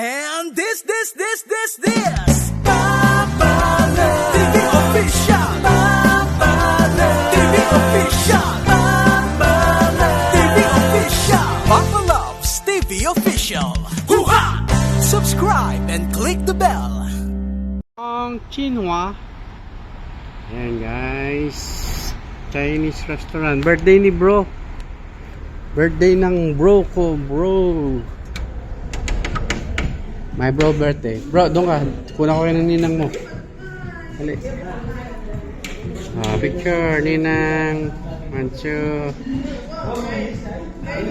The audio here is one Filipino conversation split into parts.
And this Papa Love TV official. Papa Love TV official. Papa Love TV official. Papa Loves TV official. Hoo-ha! Subscribe and click the bell. Ang Chinwa. Ayan guys, Chinese restaurant. Birthday ni bro. Birthday ng bro ko, bro. My bro birthday. Bro, doon ka. Kuna ko ng ninang mo. Dali. Picture, ninang. Mancho.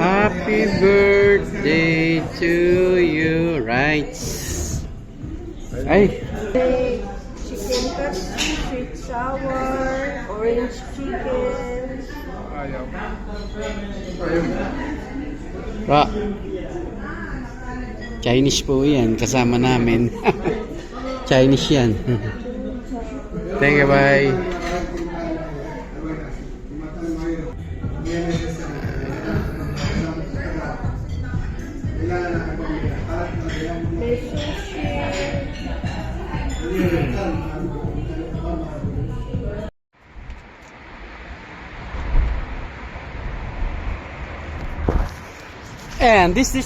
Happy birthday to you. Right. Ay. Chicken cutlet, sweet sour, orange chicken. Bro. Chinese po yan. Kasama namin. Chinese yan. Thank you, bye. May sushi. And this is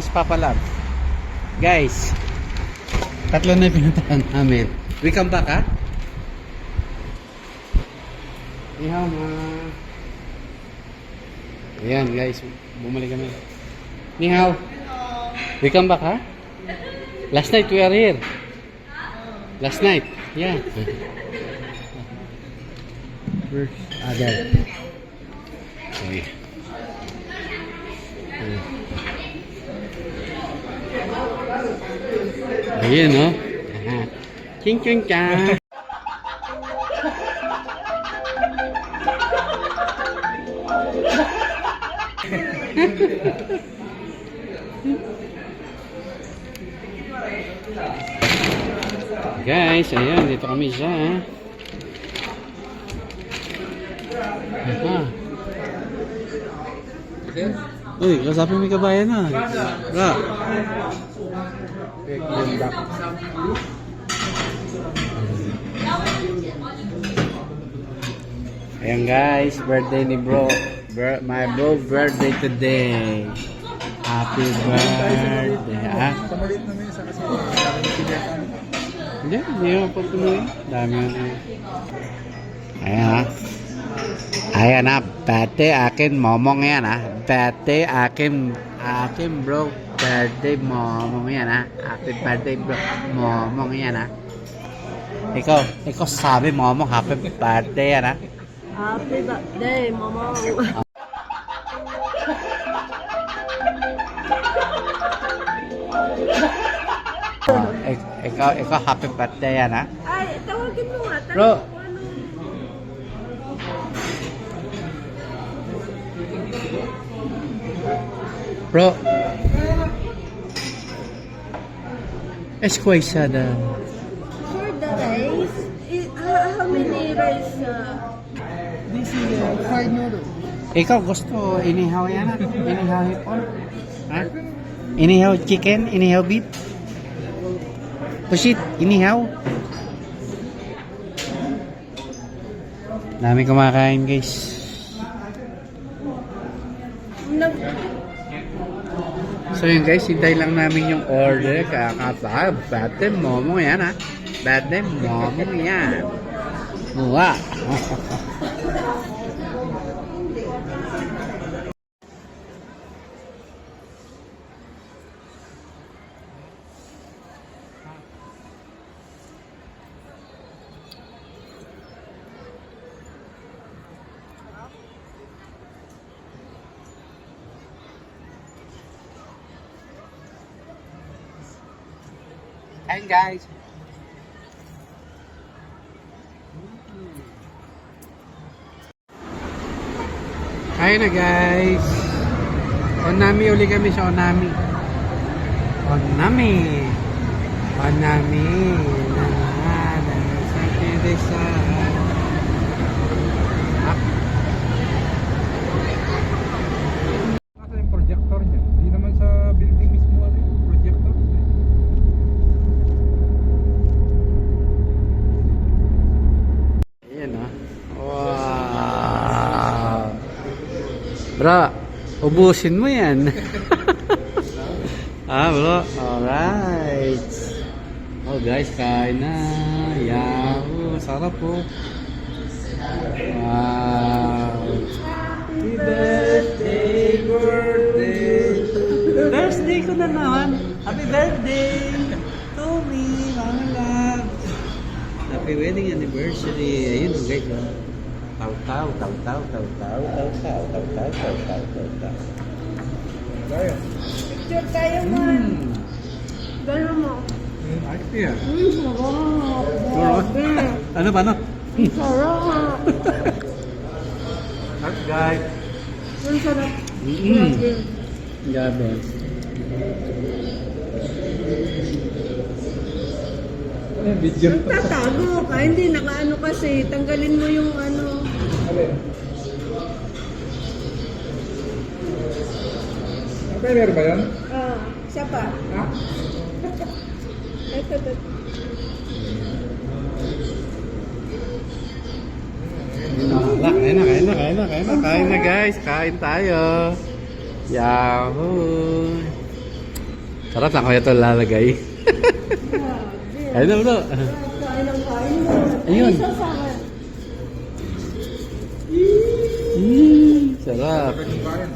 Papa Love. Guys, tatlo na pinuntahan namin. We come back, ha? Ihaw, ayan, guys, bumalik kami. Nihaw. We come back, ha? Last night we are here. Last night, yeah. Where's Adel? Okay. Ayan, no? Ching ching cha. Guys, ayan, dito kami sa uy, kasapin mo yung kabayan na. Bra. Ayan guys, birthday ni bro. My bro birthday today. Happy birthday. Pamalit naman yun sa kasi Hindi naman po punuin. Dami yun. Ayan ha. Ayan ha. Birthday akin momong yan ha. Birthday akin bro. Birthday momong yan ha. Happy birthday bro. Momong yan ha. Ikaw sabi momong happy birthday yan ha. Happy birthday, mama. Ikaw happy birthday yan ha. Ay, tawagin mo nga. Bro. Bro. Esquaisada. For the rice, how many rice? this is fried noodle. Ikaw gusto inihaw yan ha? Inihaw hipon? Ha? Inihaw chicken? Inihaw beef? Pusit? Inihaw? Dami kumakain guys. So yun guys, hintay lang namin yung order. Kakapa, birthday momo yan ha. Birthday momo yan. Wow. Hi guys. Hi na guys. Onami uli kami sa Onami. Onami. Onami. Sa Teresa. Asa yung projector niya? Di naman sa Bro, ubusin mo yan. Bro. Alright. Oh guys, kain na. Yahoo! Sarap po. Wow. Happy birthday, birthday ko na naman. Happy birthday to me, Mama Love. Happy wedding anniversary. Ayun, guys. Taw. Kaya. Picture tayo man. Gano'n mo. Ayos yan. Sarap. Ano ba, no? Sarap. That's guys. Ang sarap. Gabi. Video. Tatago ka. Hindi, nakaano kasi. Tanggalin mo yung ano. Timer ba yan? Siya pa. Ha? Ito. Kain na guys. Kain tayo. Yahoo! Sarap lang kaya ito lalagay. Kain na bro. Kain ang kain mo. Ayun. Ay, sasawan. Sarap. Kain.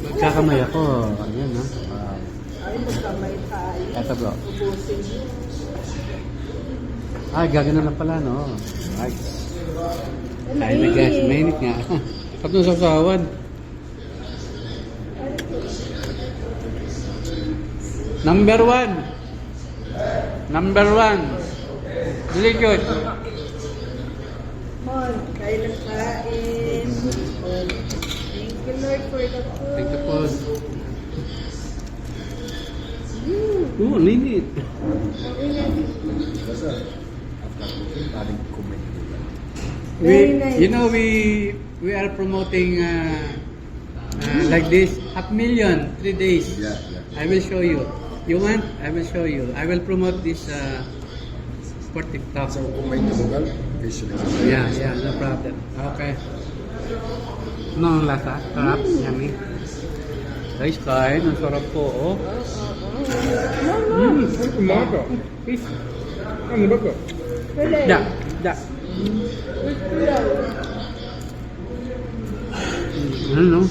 Magkakamay ako. Ayan ha. Wow. Ay, magkamay tayo. Ito bro. Ubusin mo. Gagano lang pala no. Nice. Kain na guys. Mainit nga. Pag nung sasawan. Number 1. Really good. Mon, kain ang kain. Thank you Lord for the food. Thank you po. Linit. Very nice. You know, we are promoting like this 500,000 3 days. Yeah. I will show you. You want? I will show you. I will promote this for TikTok. So kung may tumugal, visually. Yeah, no problem. Okay. No, lasa. Sarap. Yummy. Guys, kain. Ang sarap po, oh. Umaga. Fish. Ano ba ko? Pwede. Da. Ano, no?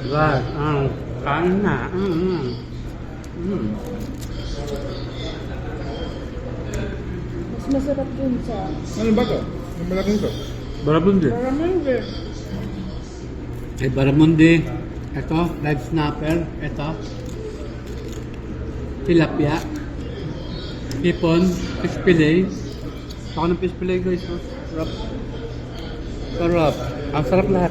God, kain na. Mas masarap yun sa Ano ba ko? Ang malaking to? Baramundi. Barangay. Ay, baramundi. Ito, live snapper. Ito. Tilapia. Hipon. Fish fillet. Ako ng fish fillet guys. Oh. Sarap. Ang sarap lahat.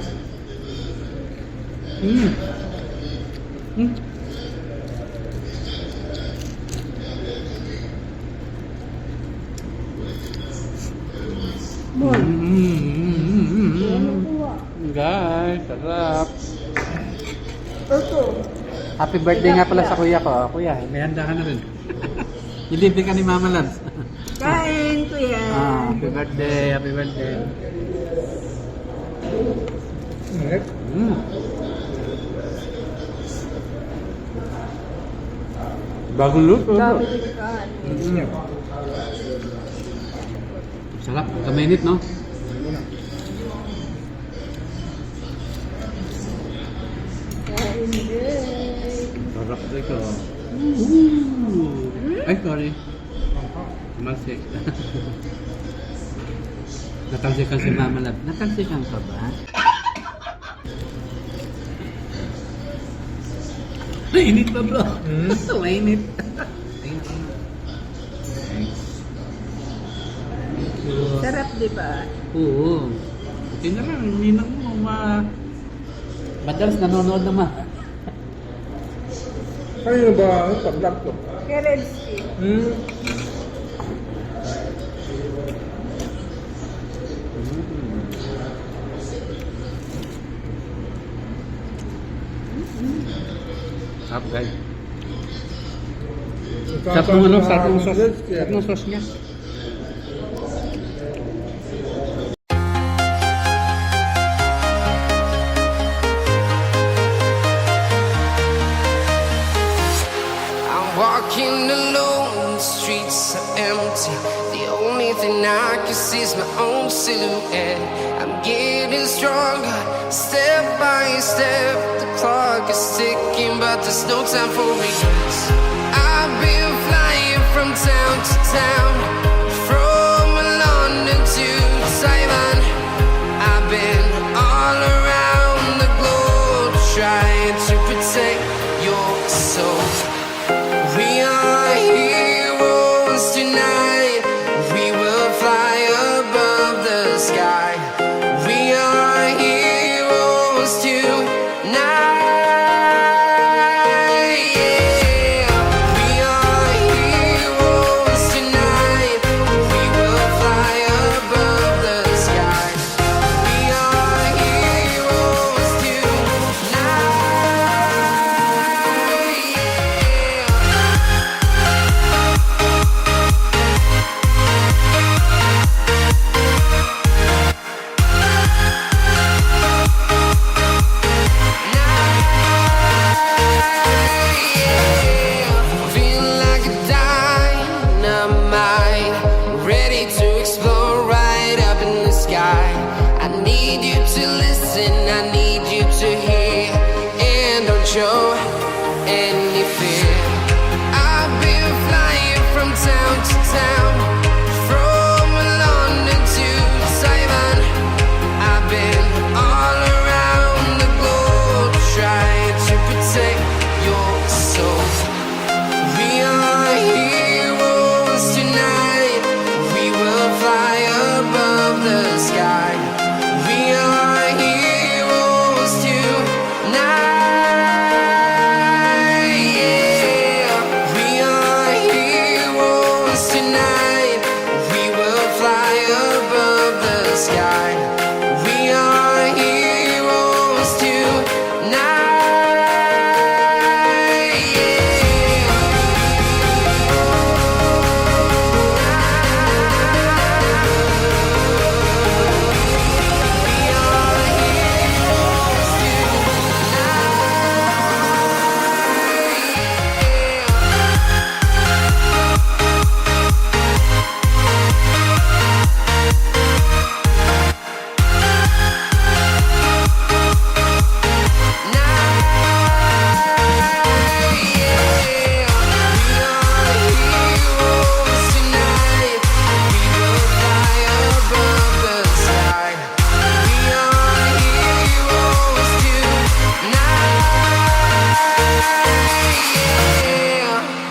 Mon. Ano kuha? Guys, sarap. Ito. Happy birthday nga pala sa kuya ko. Kuya, may handa ka na rin. Ilibig ka ni Mama Lance. Kain, kuya. Happy birthday, happy birthday. Ingat. Bagong luto. Dami din kain. Ingat. Sarap, kamainit no? Kain din. Sarap dito. Ay, sorry. Malsik. Natalsikan si Mama Lab. Natalsikan ka ba? Mainit pa bro. Mainit. Sarap, di ba? Oo. Buti na lang, ninang mo madalas nanonood naman. Kanino ba ano to? Laptop? Kerensky. Sarap guys. Sarap ng ano, sarap ng sauce. Sarap ng sauce niya. I can see is my own silhouette. I'm getting stronger, step by step. The clock is ticking, but there's no time for regrets. I've been flying from town to town, from London to Taiwan. I've been all around the globe, trying to protect your soul. We are heroes tonight. We will fly above the sky. We are heroes tonight. Yeah. We are heroes tonight. We will fly above the sky. We are heroes tonight. Feel like a dynamite, ready to explode right up in the sky. I need you to listen, I need you to hear, and don't show any fear. I've been flying from town to town, from London to Taiwan. I've been all around the globe, trying to protect your soul. We are heroes tonight. We will fly above the sky. We are heroes tonight. Yeah. We are heroes tonight. We will fly above the sky. We are heroes tonight.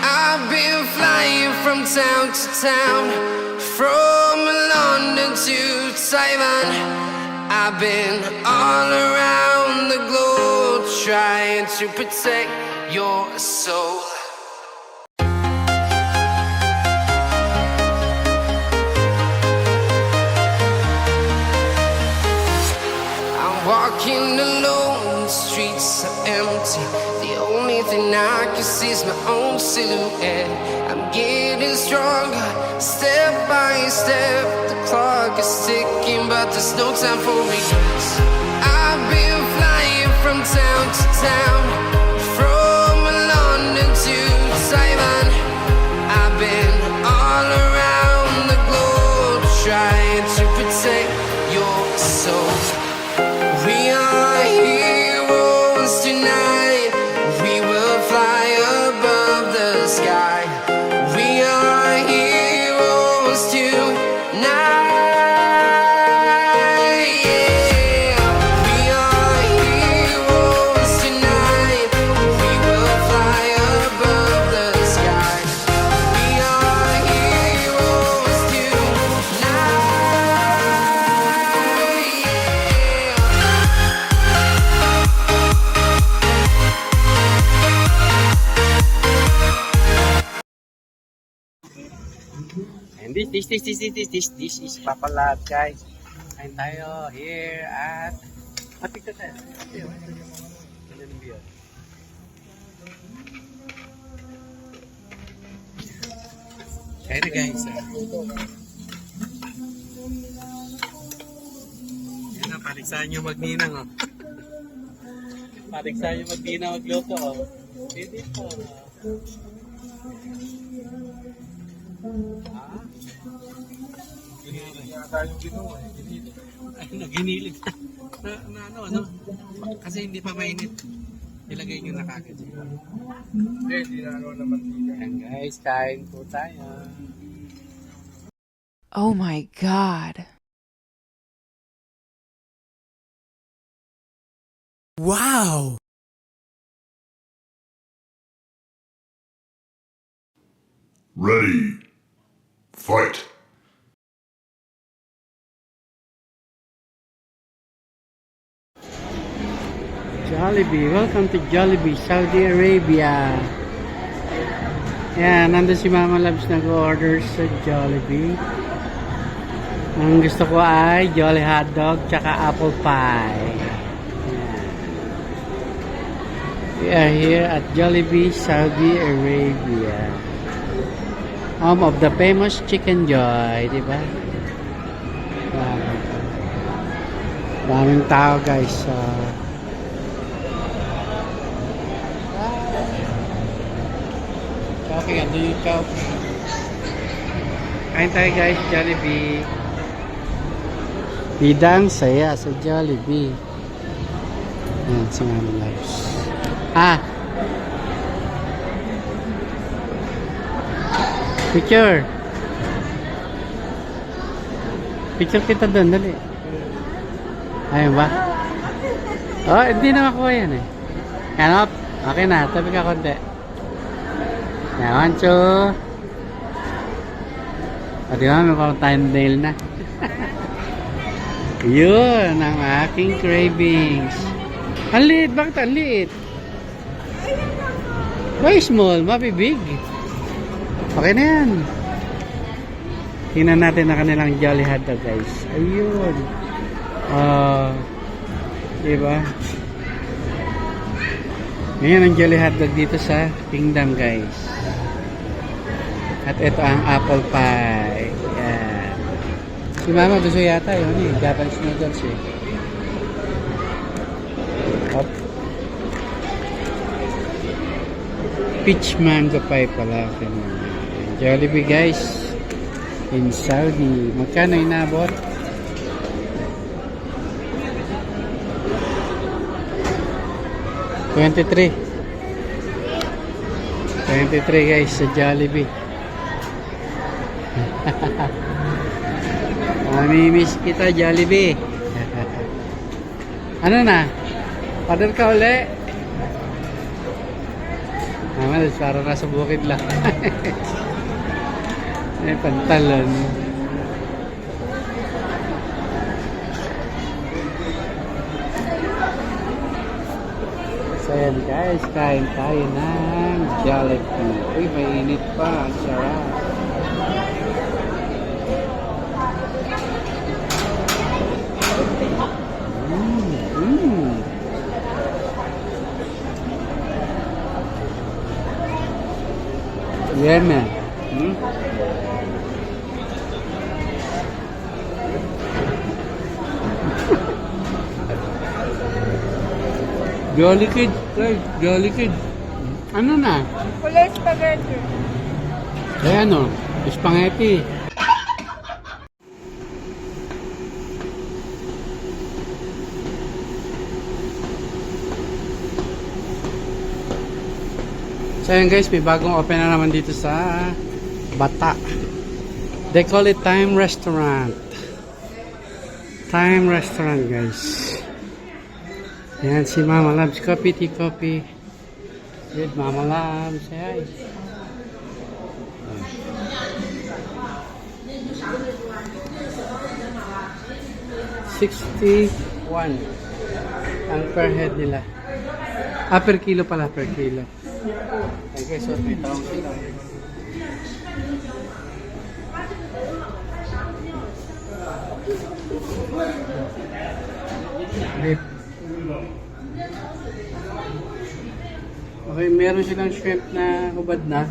I've been flying from town to town, from London to Taiwan. I've been all around the globe, trying to protect your soul. I'm walking alone, the streets are empty. The only thing I can see is my own silhouette. I'm getting stronger, step by step. The clock is ticking, but there's no time for regrets. I've been flying from town to town, from London to Taiwan. I've been all around the globe, trying to protect your soul. We are heroes tonight. We will fly above the sky. We are heroes tonight. Yeah. We are heroes tonight. We will fly above the sky. We are heroes tonight. And this is Papalat, guys. Kain tayo here at Matik ka tayo. Ganyan ang view. Kain na, guys. Yan na, paligsahan nyo magninang, oh. Paligsahan nyo magninang magluto, oh. Pwede po. Ginilig yata yung ginawa eh. Ginilig. Ay, naginilig na ano? Kasi hindi pa mainit. Ilagay nyo na kagad. Hindi na ano naman. Ayan guys, kain po tayo. Oh my God. Wow! Ready. Fight. Jollibee, welcome to Jollibee, Saudi Arabia. Yan, nandun si Mama Labs nag-order sa Jollibee. Ang gusto ko ay Jolly Hotdog tsaka apple pie. Yan. We are here at Jollibee, Saudi Arabia. Home of the famous Chicken Joy, di ba? Daming tao guys. Okay, ando yung chow. Kain tayo guys, Jollibee. Bidang saya sa Jollibee. Yan, si Mama Labs. Picture. Picture kita doon, dali. Ayun ba? Oh, hindi na makuha yan eh. Yan, up. Okay na, tabi ka konti. Yan, 1, 2. O, di ba? May parang thumbnail na. Yun, ang aking cravings. Ang liit. Bakit ang liit? Why small? Mapibig. Okay na yan. Tingnan natin na kanilang Jolly Hotdog guys. Ayun. Diba? Ngayon ang Jolly Hotdog dito sa Kingdom guys. At ito ang apple pie. Yan. Si Mama gusto yata yun eh. Japanese noodles eh. Hop. Peach mango pie pala. Jollibee guys. In Saudi. Magkano inabot? $23 guys sa Jollibee. Mamimiss kita Jollibee. Ano na? Order ka uli? Naman, para nasa bukid lang. May pantalon. So yan guys, kain tayo ng Jollibee. Uy, mainit pa. Ang sarap. Yan na. Jolly Kid, guys. Jolly Kid. Ano na? Kulay spaghetti. Kaya ano? Spaghetti. So yun guys, may bagong open na naman dito sa Bata. They call it Time Restaurant. Time Restaurant guys. Yan si Mama Labs. Coffee, tea, coffee. With Mama Labs. Hey. $61 ang per head nila. Per kilo pala, per kilo. Okay, so may taong sila. Beef. Okay, meron silang shrimp na hubad na.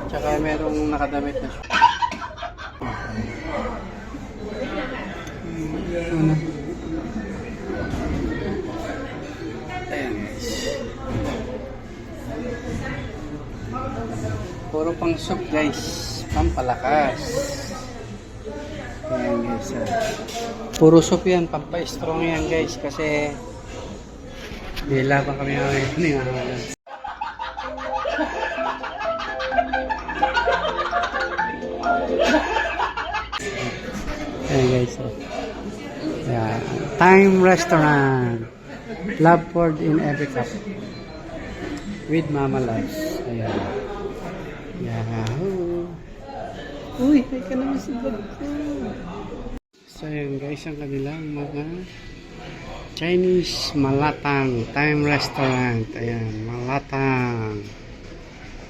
Tsaka merong nakadamit na shrimp. Ano? Ayan guys. Puro pang soup guys. Pampalakas. Ayan guys. Puro soup yan. Pampa-strong yan guys. Kasi bila pa kami ngayon. Ayan guys. Yeah. Time Restaurant. Love poured in every cup. With Mama Loves. Ayan. Yahoo! Uy, ay ka naman sa bag ko. So ayan guys, ang kanilang mga Chinese Malatang Time Restaurant. Ayan, Malatang.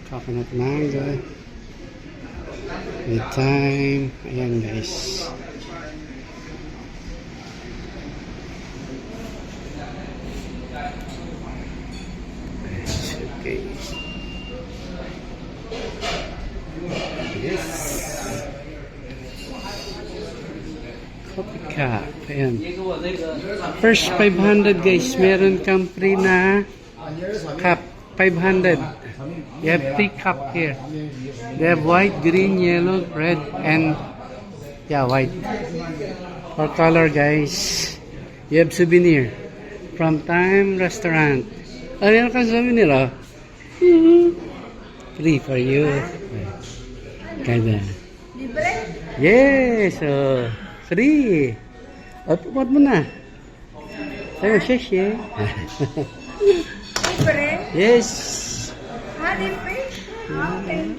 Coconut mango. With thyme. Ayan guys. Okay. Yes. Coffee cup. Ayan. First 500 guys. Meron kang free na cup. 500. You have 3 cup here. They have white, green, yellow, red, and yeah, white. For color guys. You have souvenir from Time Restaurant. Ano ka souvenir oh? Free for you. Kaya. Libre? Yes, oh, free. O, tumat mo na. Sayo, sheshe. Libre? Yes. Ha, libre? Okay.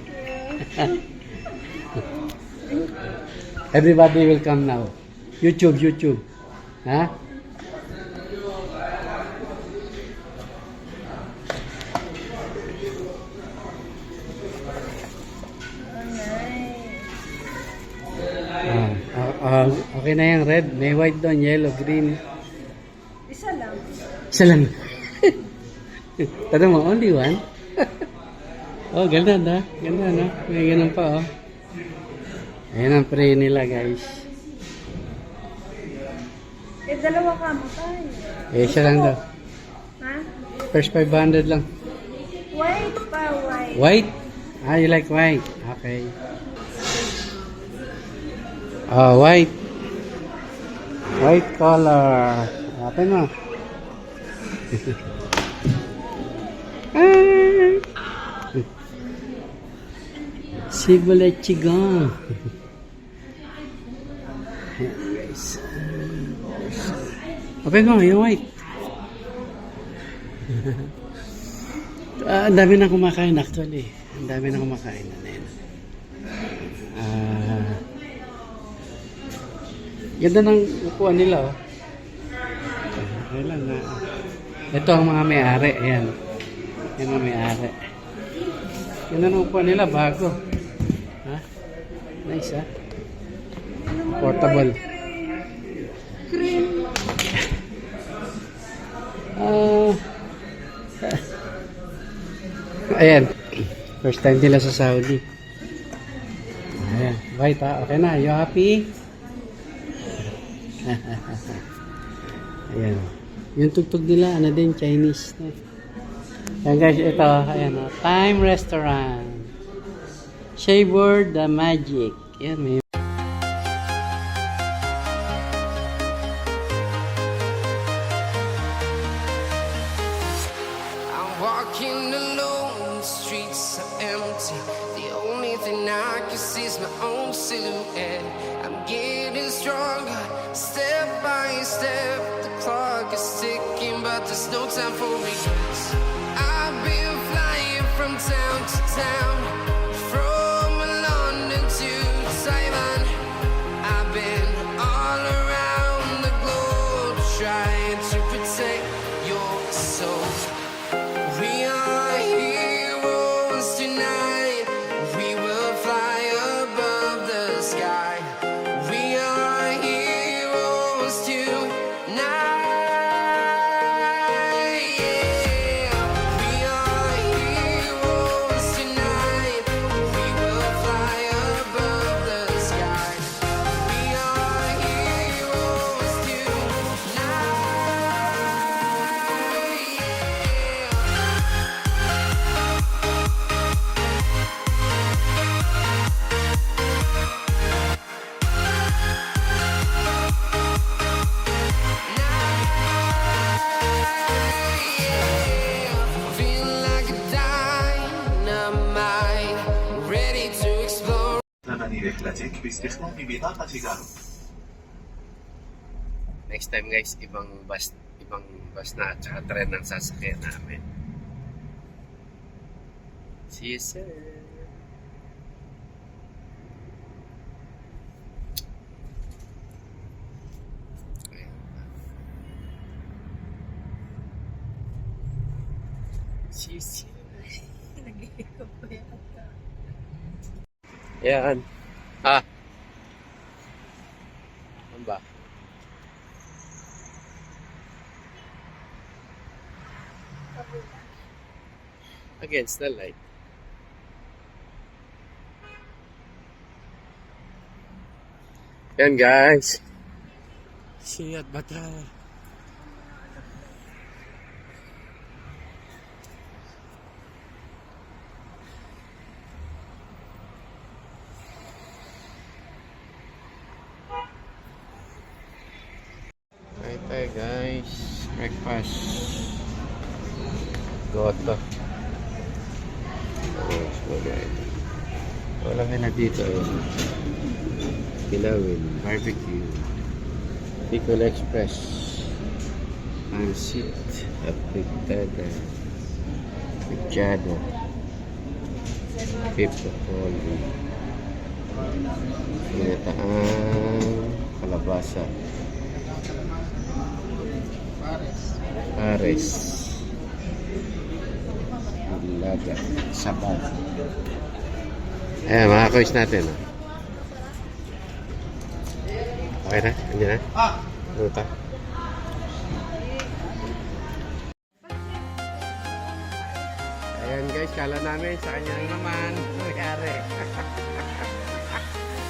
Everybody will come now. YouTube. Ha? Okay na yung red. May white doon, yellow, green. Isa lang. Isa lang. Tada mo, only one? Oh, ganda na. Ganda na. May ganun pa, oh. Ayan ang pre nila, guys. Eh, dalawa ka mo tayo. Eh, isa lang daw. Ha? First 500 lang. White pa, white. White? Ah, you like white? Okay. Oh, white. White color. Open mo. Cibolet chigang. Guys. Open mo, yung white. Ang dami na kumakain actually. Ang dami na kumakain na nila. Ganda ng upuan nila, oh. Ayan na. Ito ang mga may-ari. Ayan. Yan ang may-ari. Ganda ng upuan nila, bago. Ha? Nice, ha? Portable. Green. Ayan. First time nila sa Saudi. Ayan. White, ha? Okay na. You happy? Ayan. Yung tugtog nila, ano din, Chinese. Ayan guys, ito. Ayan, Time Restaurant. Savor the Magic. Ayan, may I'm walking alone, the streets are empty. The only thing I can see is my own silhouette. I'm getting stronger, step by step. The clock is ticking, but there's no time for regrets. I've been flying from town to town, from London to Taiwan. I've been all around the globe, trying to protect your soul. We are heroes tonight. We will fly above the sky. We are heroes tonight. Yeah. البريطاني رحلتك باستخدام بطاقة غرب. Next time guys, ibang bus na at saka tren ang sasakyan namin. See you soon. See you soon. Nag-iikot pa yata. Yan. Ah. Ano ba? Against the light. Yan guys. Siyat Batal. Right tayo guys. Breakfast. Goto. Wala na dito. Kilawin. Barbecue. Pickle Express. Pansit. Apitada. Pichado. Pipocoli. Sinataang kalabasa. Pares. Laga. Sabaw. Ayan, mga kois natin. Oh. Okay na? Andiyan na? Ano ta? Ayan guys, kala namin sa kanya lang naman. Nangyari.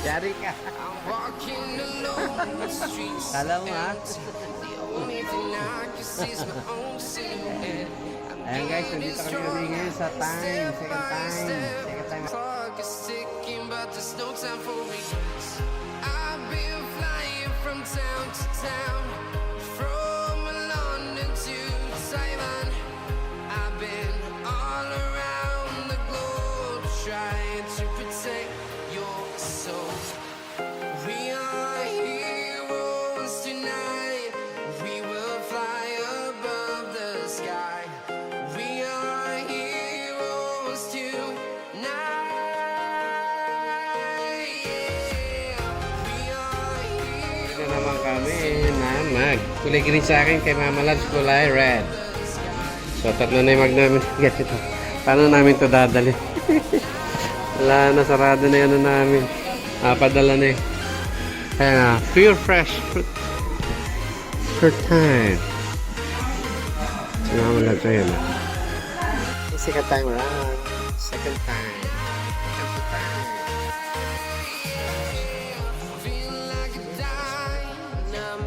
Yari ka. I'm walking alone, the streets Kala are mo ha? empty. The only thing I can see is my own silhouette. Ayan guys, nandito kami kami ngayon sa time. Second time. Clock is ticking, but there's no time for regrets. I've been flying from town to town, from London to Taiwan. I've been all around the globe trying to protect your soul. We are heroes tonight. We will fly above the sky. We are heroes tonight. Yeah. We are heroes. Ito naman kami na kulay green sa akin, kay Mama Labs kulay red. So tatlo na yung namin. Get ito. Paano namin ito dadali? Wala na, sarado na yung ano namin. Padala na eh. Ayan na, pure fresh fruit. Fruit time. So Mama Labs, ayan na. Second time around. Second time. Second time.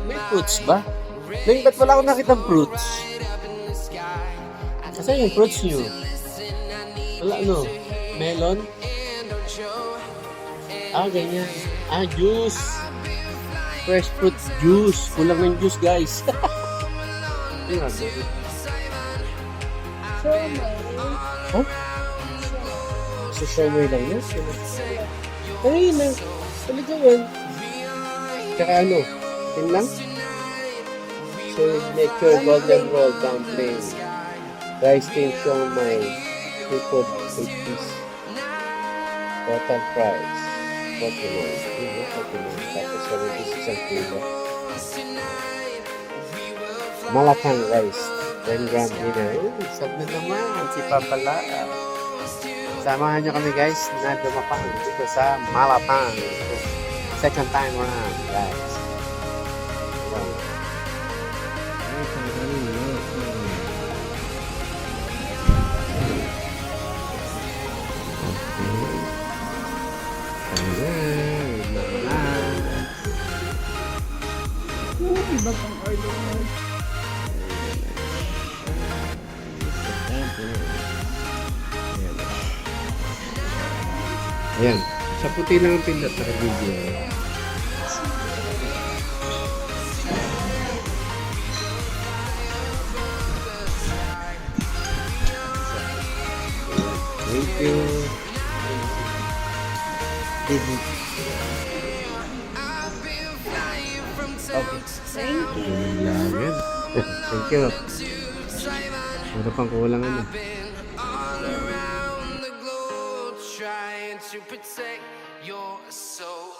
May fruits ba? May, ba't wala akong nakitang fruits? Kasi yung fruits nyo? Wala ano? Melon? Ganyan. Juice. Fresh fruit juice. Kulang ng juice, guys. Huh? So, shaway lang yan. Ay, na. Paligawan. Tsaka ano? Yun lang? Signature golden roll dumpling. Rice tin siomai. Seafood 8 piece. Total price. 49. Tapos 76 ang kilo. Malakang rice. 10 gram dinner. Sab na naman. Si Papala. Samahan nyo kami guys na dumapang dito sa Malapang. Second time around guys. Iba pang order mo. Ayan. Sa puti lang ang pindot sa video. Thank you. I've been flying from town to Thank you. Vlogger. Thank you. Ano pang kulang ano? been all around the globe trying to protect your soul.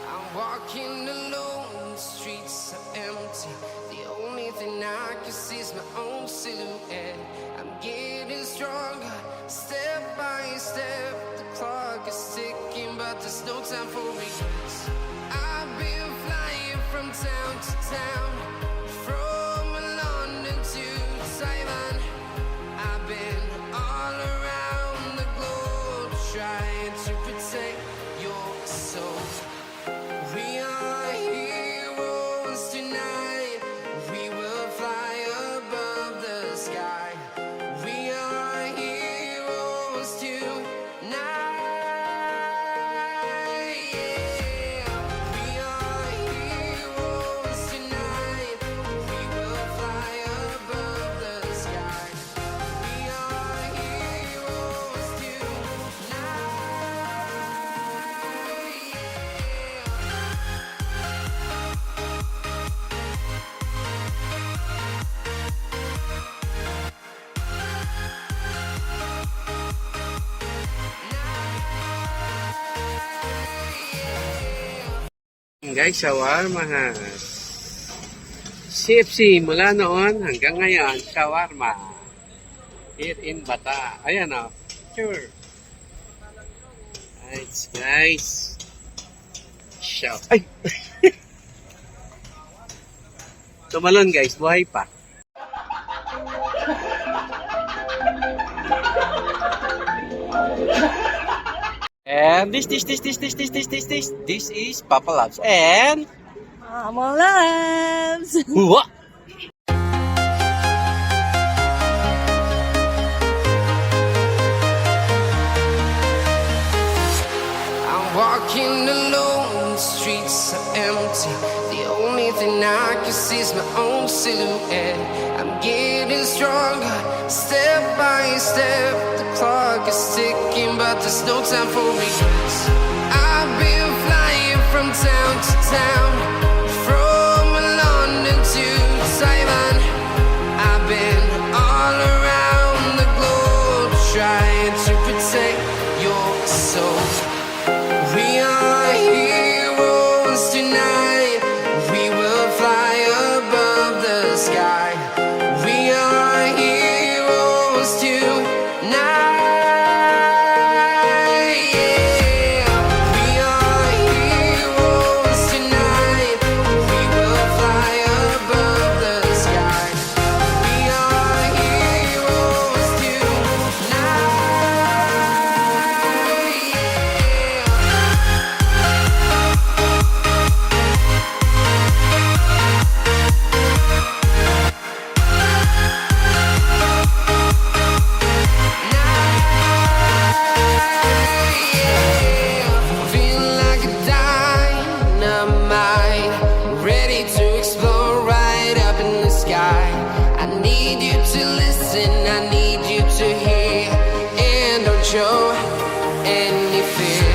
I'm walking alone, the streets are empty. The only thing I can see is my own silhouette. I'm getting stronger, step by step. The clock is ticking, but there's no time for regrets. I've been flying from town to town, from London to Taiwan. I've been all around the globe trying to protect your soul. We are heroes tonight. We will fly above the sky. We are heroes tonight. Yeah. We are heroes tonight. We will fly above the sky. We are heroes tonight. Yeah. Guys, shawarma ha. CFC mula noon hanggang ngayon, shawarma. Here in Bata. Ayan o. Sure. Nice, guys. Ay! Tumalon guys, buhay pa. And this is Papa Labs. And Mama loves. what? I'm walking alone, the streets are empty. The only thing I can see is my own silhouette. I'm getting stronger, step by step. The clock is ticking, but there's no time for regrets. I've been flying from town to town, from London to Taiwan. I've been all around the globe trying to protect your soul. We are heroes tonight. We will fly above the sky. We are heroes tonight. Yeah. We are heroes tonight. We will fly above the sky. We are heroes tonight. Feeling like a dynamite, ready to explode right up in the sky. I need you to listen, I need you to hear, and don't show any fear.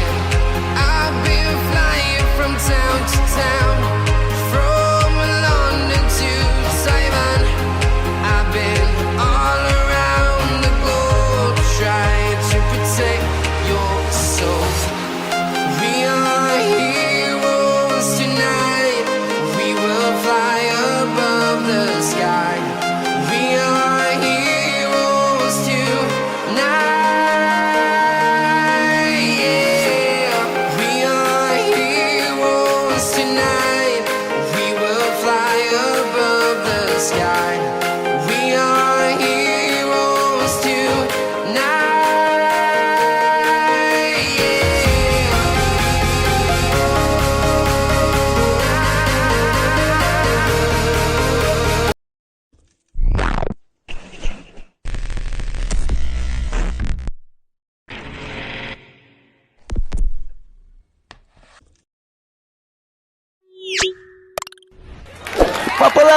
I've been flying from town to town, from London to Taiwan. I've been all around the globe trying to protect your soul. We are heroes tonight.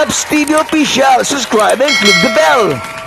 Loves TV Official. Subscribe and click the bell.